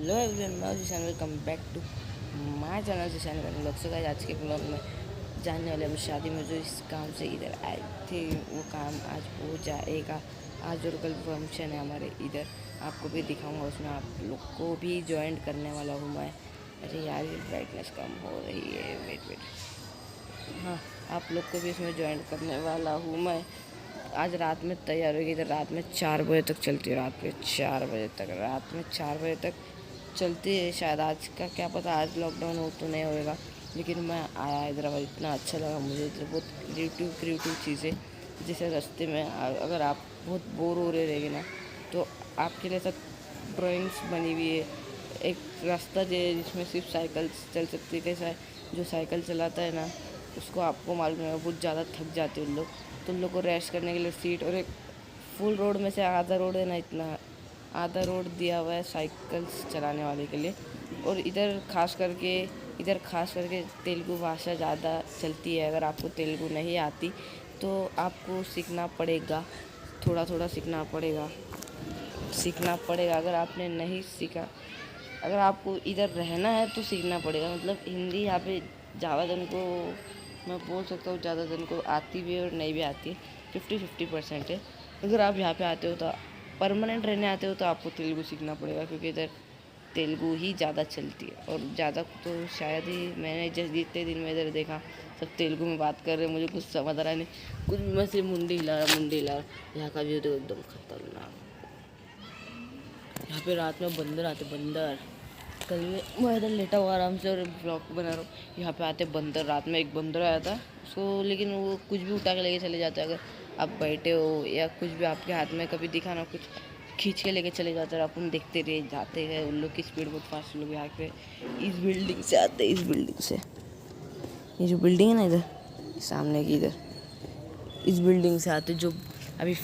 Hello everyone, मैं Zeeshan, welcome back to my channel Zeeshan vlog. So guys, आज के blog में जानने वाले हम शादी में जो इस काम से इधर आए थे वो काम आज हो जाएगा। आज और कल फंक्शन है हमारे इधर, आपको भी दिखाऊंगा, उसमें आप लोग को भी ज्वाइन करने वाला हूँ मैं। अरे यार, ये ब्राइटनेस कम हो रही है, वेट। हाँ, आप लोग को भी इसमें ज्वाइन करने वाला हूँ मैं। आज रात में तैयार होगी, इधर रात में 4 बजे तक चलती है, रात में 4 बजे तक चलती है। शायद आज का क्या पता, आज लॉकडाउन हो तो नहीं होएगा, लेकिन मैं आया हैदराबाद, इतना अच्छा लगा मुझे इधर। बहुत क्रिएटिव चीज़ें, जैसे रास्ते में अगर आप बहुत बोर हो रहे रहेंगे ना, तो आपके लिए सब ड्राइंग्स बनी हुई है। एक रास्ता है जिसमें सिर्फ साइकिल चल सकती है। कैसा है, जो साइकिल चलाता है ना, उसको आपको मालूम है बहुत ज़्यादा थक जाते हैं उन लोग, तो उन लोग को रेस्ट करने के लिए सीट, और एक फुल रोड में से आधा रोड है ना, इतना आधा रोड दिया हुआ है साइकिल्स चलाने वाले के लिए। और इधर खास करके तेलुगु भाषा ज़्यादा चलती है। अगर आपको तेलुगु नहीं आती तो आपको सीखना पड़ेगा, थोड़ा सीखना पड़ेगा। अगर आपने नहीं सीखा, अगर आपको इधर रहना है तो सीखना पड़ेगा। मतलब हिंदी यहाँ पे ज़्यादा जन को, मैं बोल सकता हूँ ज़्यादा जन को आती भी है और नहीं भी आती है, 50-50% है। अगर आप यहाँ पे आते हो तो परमानेंट रहने आते हो तो आपको तेलुगु सीखना पड़ेगा, क्योंकि इधर तेलुगु ही ज़्यादा चलती है। और ज़्यादा तो शायद ही मैंने जितने दिन में इधर देखा सब तेलुगु में बात कर रहे हैं, मुझे कुछ समझ रहा नहीं, कुछ भी मैं सिर्फ मुंडी हिला रहा। यहाँ का व्यू तो एकदम खतरनाक। यहाँ पे रात में बंदर आते, बंदर। कल मैं इधर लेटा हुआ आराम से और ब्लॉग बना रहा हूँ, यहाँ पे आते बंदर। रात में एक बंदर आया था उसको, लेकिन वो कुछ भी उठा के लेके चले जाते हैं। अगर आप बैठे हो या कुछ भी आपके हाथ में कभी दिखा ना, कुछ खींच के लेके चले जाते हैं, अपन देखते रह जाते हैं। उन लोग की स्पीड बहुत फास्ट। लोग यहाँ पे इस बिल्डिंग से आते हैं, इस बिल्डिंग से। ये जो बिल्डिंग है ना इधर सामने की, इधर इस बिल्डिंग से आते, जो अभी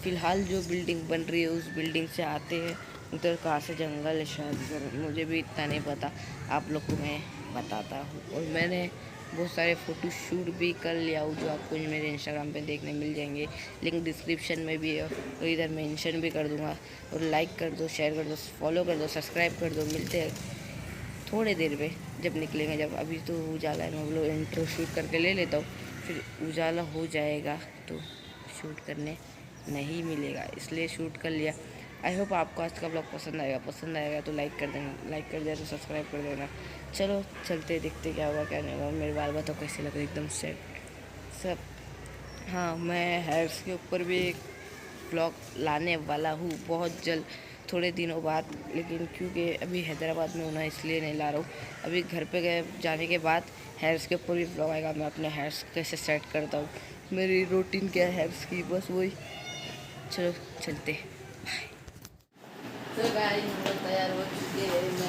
फ़िलहाल जो बिल्डिंग बन रही है उस बिल्डिंग से आते हैं। उधर कहाँ से जंगल है शायद, इधर मुझे भी इतना नहीं पता, आप लोग को मैं बताता हूँ। और मैंने बहुत सारे फ़ोटो शूट भी कर लिया हूँ, जो आपको मेरे इंस्टाग्राम पे देखने मिल जाएंगे। लिंक डिस्क्रिप्शन में भी है, और इधर मेंशन भी कर दूँगा। और लाइक कर दो, शेयर कर दो, फॉलो कर दो, सब्सक्राइब कर दो। मिलते हैं थोड़े देर में, जब निकलेंगे। जब अभी तो उजाला है, मैं लोग इंट्रो शूट करके ले लेता हूँ, फिर उजाला हो जाएगा तो शूट करने नहीं मिलेगा, इसलिए शूट कर लिया। आई होप आपको आज का ब्लॉग पसंद आएगा तो लाइक कर देना, लाइक कर दिया तो सब्सक्राइब कर देना। चलो चलते, देखते क्या होगा क्या नहीं होगा। मेरे बाल बताओ कैसे लग रहे, एकदम सेट सब। हाँ, मैं हेयर्स के ऊपर भी एक ब्लॉग लाने वाला हूँ बहुत जल्द, थोड़े दिनों बाद। लेकिन क्योंकि अभी हैदराबाद में हूँ ना, इसलिए नहीं ला रहा हूँ। अभी घर पे गए जाने के बाद हेयर्स के ऊपर भी ब्लॉग आएगा। मैं अपने हेयर्स कैसे सेट करता हूँ, मेरी रूटीन क्या है हेयर्स की, बस वही। चलो चलते। तो गाइस, हम लोग तैयार हो चुके हैं। मैं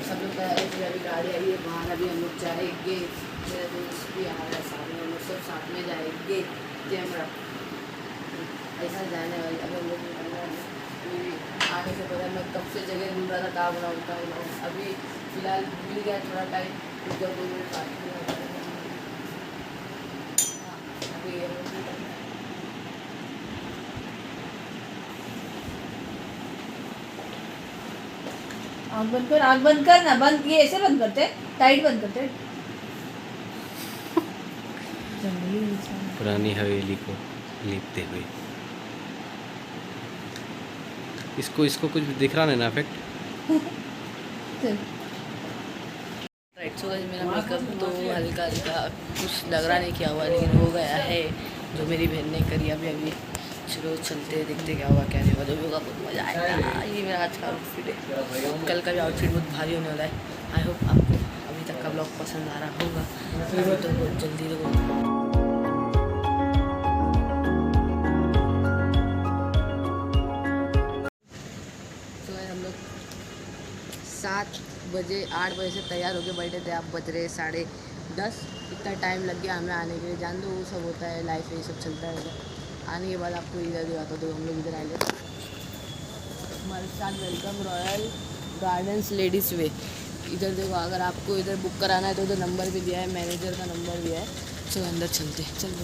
सब लोग तैयार हो चुके, अभी गाड़ी आई है बाहर, अभी हम लोग जाएंगे। मेरा दोस्त भी आ रहा है सामने, हम लोग सब साथ में जाएंगे। कैमरा ऐसा जाने वाली, अभी हम लोग आने से पहले मैं कब से जगह ढूंढ रहा था, कहाँ बनाऊँ। अभी फ़िलहाल मिल गया थोड़ा टाइम, जब 2 मिनट बाकी है। अभी आँख बंद कर ना, बंद ये ऐसे बंद करते, टाइट बंद करते। पुरानी हवेली को लिखते हुए इसको कुछ दिख रहा नहीं ना इफेक्ट। राइट, सो गाइस, मेरा मेकअप तो हल्का कुछ लग रहा नहीं किया हुआ, लेकिन हो गया है, जो मेरी बहन ने करी अभी। चलो चलते, देखते क्या हुआ क्या नहीं हुआ। जो होगा बहुत मज़ा आएगा। ये मेरा आज का आउटफिट है, कल का भी आउटफिट बहुत भारी होने वाला है। आई होप आपको अभी तक का ब्लॉग पसंद आ रहा होगा। अभी तो बहुत जल्दी देखो 7 बजे 8 बजे से तैयार होके बैठे थे, आप बज रहे 10:30। इतना टाइम लग गया हमें आने के लिए। जान दो, वो सब होता है, लाइफ में ये सब चलता है। आने के बाद आपको इधर दिखाता तो हम लोग इधर आए थे, हमारे साथ वेलकम रॉयल गार्डन्स लेडीज़ वे। इधर देखो, अगर आपको इधर बुक कराना है तो उधर नंबर भी दिया है, मैनेजर का नंबर भी है। चलो अंदर चलते, चलो।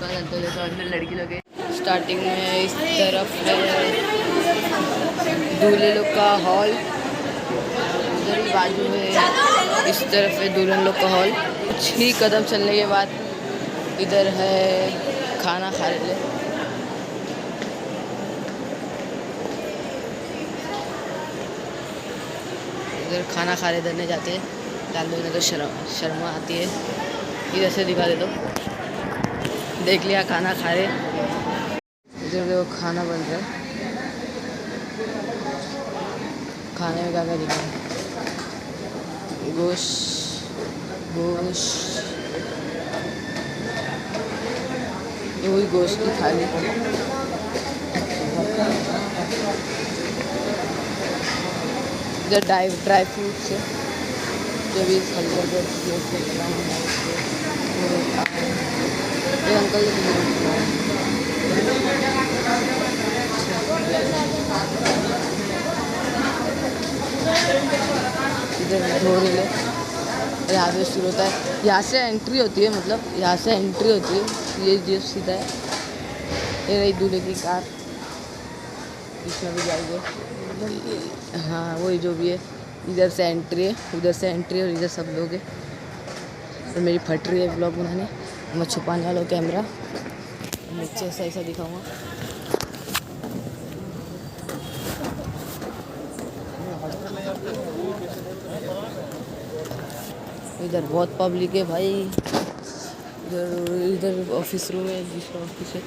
दुकान चलते जैसे अंदर लड़की लोग स्टार्टिंग में इस तरफ है दूल्हे लोग का हॉल, उधर ही बाजू में इस तरफ है दुल्हन लोग का हॉल। कुछ ही कदम चलने के बाद इधर है खाना खा ले। इधर खाना खा रहे धरने जाते हैं, डाल दो तो शर्मा आती है। इधर से दिखा दे तो देख लिया खाना खा रहे। इधर देखो खाना बन रहा है, खाने में क्या क्या दिखा है, गोश्त गोश्त, वही गोश्त की थाली। इधर ड्राई फ्रूट्स है जो भी हल्का ये अंकल इधर धोरी ले। यहाँ से शुरू होता है, यहाँ से एंट्री होती है, मतलब यहाँ से एंट्री होती है। ये जो सीधा है, ये रही दूल्हे की कार, इसमें भी जाएंगे। हाँ वही जो भी है, इधर से एंट्री है, उधर से एंट्री और इधर सब लोग हैं। और मेरी फट रही है व्लॉग बनाने, मैं छुपाने वाला हूँ कैमरा, नीचे ऐसा ऐसा दिखाऊंगा। इधर बहुत पब्लिक है भाई। इधर ऑफिस रूम है, दूसरा ऑफिस है,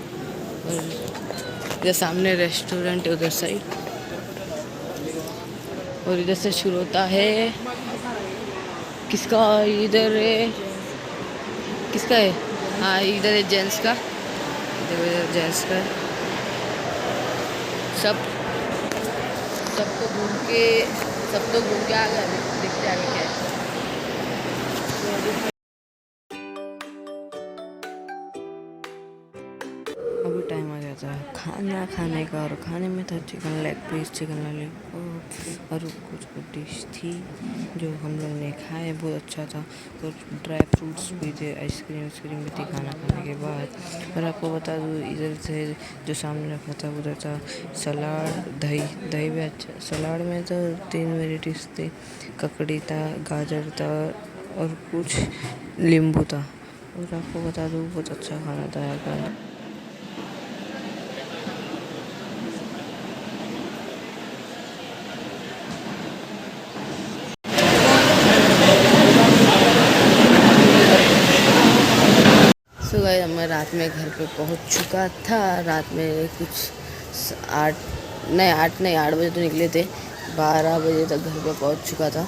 और इधर सामने रेस्टोरेंट है उधर साइड। और इधर से शुरू होता है, किसका इधर है, किसका है, हाँ इधर है जेंट्स का, देखो इधर जेंट्स का है। सब तो घूम के आ गया, देखते आगे क्या है। अभी टाइम आ जाता है खाना खाने का, और खाने में था chicken leg piece, chicken lollipop और कुछ डिश थी जो हम लोग ने खाए, बहुत अच्छा था। कुछ ड्राई फ्रूट्स भी थे, आइसक्रीम भी थी खाना खाने के बाद। और आपको बता दूँ इधर से जो सामने रखा था उधर था सलाद, दही भी अच्छा। सलाद में तो 3 वेराइटीज़ थे, ककड़ी था, गाजर था और कुछ नींबू था। और आपको बता दूँ बहुत अच्छा खाना था यहाँ का। सो गाइस मैं रात में घर पे पहुंच चुका था। रात में कुछ 8 बजे तो निकले थे, 12 बजे तक घर पे पहुंच चुका था।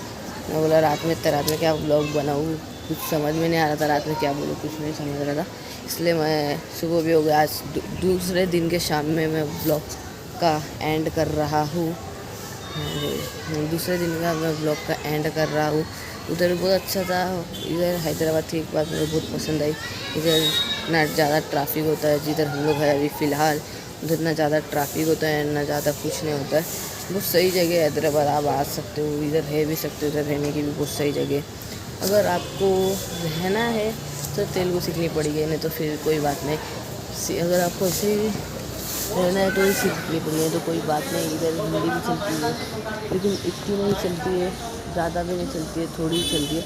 मैं बोला रात में क्या व्लॉग बनाऊँ, कुछ समझ में नहीं आ रहा था, रात में क्या बोलूँ कुछ नहीं समझ रहा था। इसलिए मैं सुबह भी हो गया, आज दूसरे दिन के शाम में मैं व्लॉग का एंड कर रहा हूँ। दूसरे दिन का मैं व्लॉग का एंड कर रहा हूँ। उधर बहुत अच्छा था। इधर हैदराबाद की एक बात मुझे बहुत पसंद आई, इधर ना ज़्यादा ट्रैफिक होता है, जिधर हम लोग हैं अभी फ़िलहाल उधर ना ज़्यादा ट्रैफिक होता है, ना ज़्यादा कुछ नहीं होता है। बहुत सही जगह है हैदराबाद, आप आ सकते हो, इधर रह भी सकते हो, इधर रहने की भी बहुत सही जगह। अगर आपको रहना है तो तेलुगु सीखनी पड़ेगी, नहीं तो फिर कोई बात नहीं। अगर आपको ऐसे रहना है तो ही सीखनी पड़ेगी, तो कोई बात नहीं। इधर हिंदी भी चलती है, लेकिन इतनी नहीं चलती है, ज़्यादा भी नहीं चलती है, थोड़ी ही चलती है।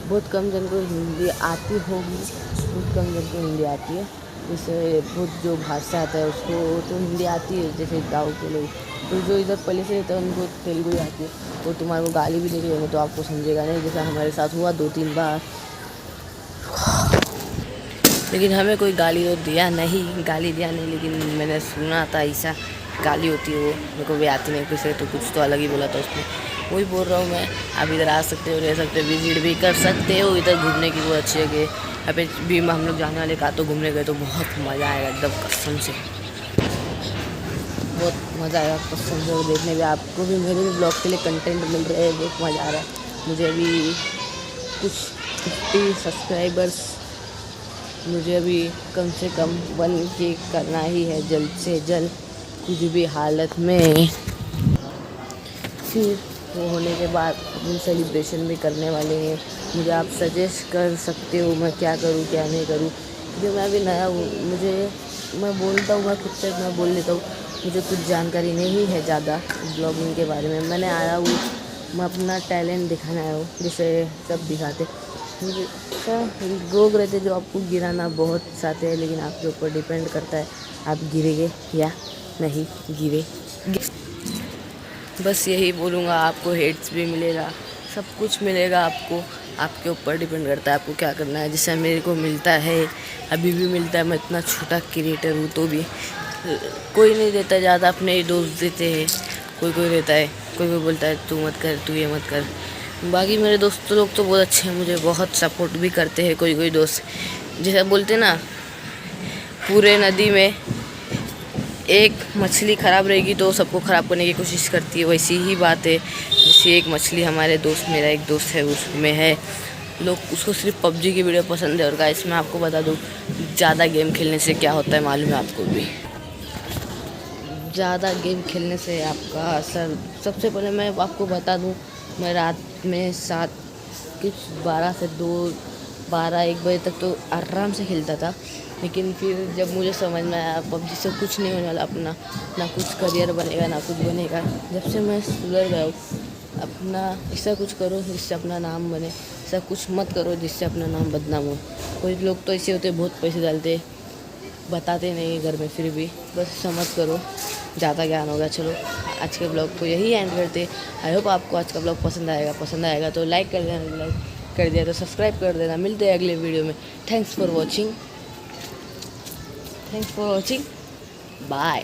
बहुत कम जन को हिंदी आती होगी, बहुत कम जन को हिंदी आती है। जैसे बहुत जो भाषा आता है उसको तो हिंदी आती है, जैसे गाँव के लोग, तो जो इधर पहले से रहते हैं उनको तेलुगु ही आती है। वो तुम्हारे को गाली भी दे रही होगी तो आपको समझेगा नहीं, जैसा हमारे साथ हुआ 2-3 बार। लेकिन हमें कोई गाली तो दिया नहीं, लेकिन मैंने सुना था ऐसा गाली होती है, वो मेरे को भी आती नहीं किसी, तो कुछ तो अलग ही बोला था उसने। वही बोल रहा हूँ मैं, आप इधर आ सकते हो, रह सकते हो, विजिट भी कर सकते हो। इधर घूमने की बहुत अच्छी जगह है। यहाँ पे भी हम लोग जाने वाले कातो घूमने गए तो बहुत मज़ा आएगा एकदम कसम से, बहुत मज़ा आएगा कसम से। देखने में आपको भी मेरे भी ब्लॉग के लिए कंटेंट मिल रहा है, बहुत मज़ा आ रहा है। मुझे अभी कुछ 50 सब्सक्राइबर्स, मुझे अभी कम से कम 1K करना ही है जल्द से जल्द, कुछ भी हालत में। फिर वो होने के बाद हम सेलिब्रेशन भी करने वाले हैं। मुझे आप सजेस्ट कर सकते हो मैं क्या करूँ क्या नहीं करूँ, जो मैं अभी नया हूँ, मैं बोलता हूँ, मैं खुद से मैं बोल लेता हूँ, मुझे कुछ जानकारी नहीं है ज़्यादा ब्लॉगिंग के बारे में। मैंने आया हूँ, मैं अपना टैलेंट दिखाने आया हूँ, जिसे सब दिखाते। मुझे लोग रहते जो आपको गिराना बहुत चाहते हैं, लेकिन आपके ऊपर डिपेंड करता है आप गिरेंगे या नहीं गिरे। बस यही बोलूँगा, आपको हेट्स भी मिलेगा, सब कुछ मिलेगा आपको, आपके ऊपर डिपेंड करता है आपको क्या करना है। जैसे मेरे को मिलता है, अभी भी मिलता है, मैं इतना छोटा क्रिएटर हूँ तो भी कोई नहीं देता ज़्यादा, अपने ही दोस्त देते हैं। कोई कोई रहता है, कोई कोई बोलता है तू मत कर, तू ये मत कर। बाकी मेरे दोस्त लोग तो बहुत अच्छे हैं, मुझे बहुत सपोर्ट भी करते हैं। कोई कोई दोस्त जैसे बोलते ना, पूरे नदी में एक मछली ख़राब रहेगी तो सबको ख़राब करने की कोशिश करती है, वैसी ही बात है। जैसे एक मछली हमारे दोस्त, मेरा एक दोस्त है, उसमें है, लोग उसको सिर्फ पबजी की वीडियो पसंद है। और गाइस मैं आपको बता दूँ, ज़्यादा गेम खेलने से क्या होता है मालूम है आपको भी? ज़्यादा गेम खेलने से आपका असर, सबसे पहले मैं आपको बता दूँ, मैं रात में 12 से 1 बजे तक तो आराम से खेलता था। लेकिन फिर जब मुझे समझ में आया पबजी से कुछ नहीं होने वाला, अपना ना कुछ करियर बनेगा ना कुछ बनेगा, जब से मैं सुधर गया हूँ, अपना ऐसा कुछ करो जिससे अपना नाम बने, ऐसा कुछ मत करो जिससे अपना नाम बदनाम हो। कोई लोग तो ऐसे होते, बहुत पैसे डालते, बताते नहीं घर में, फिर भी बस समझ करो, ज़्यादा ज्ञान होगा। चलो आज के ब्लॉग को यही एंड करते। आई होप आपको आज का ब्लॉग पसंद आएगा तो लाइक कर देना, लाइक कर दिया तो सब्सक्राइब कर देना। मिलते हैं अगले वीडियो में। Thanks for watching, bye.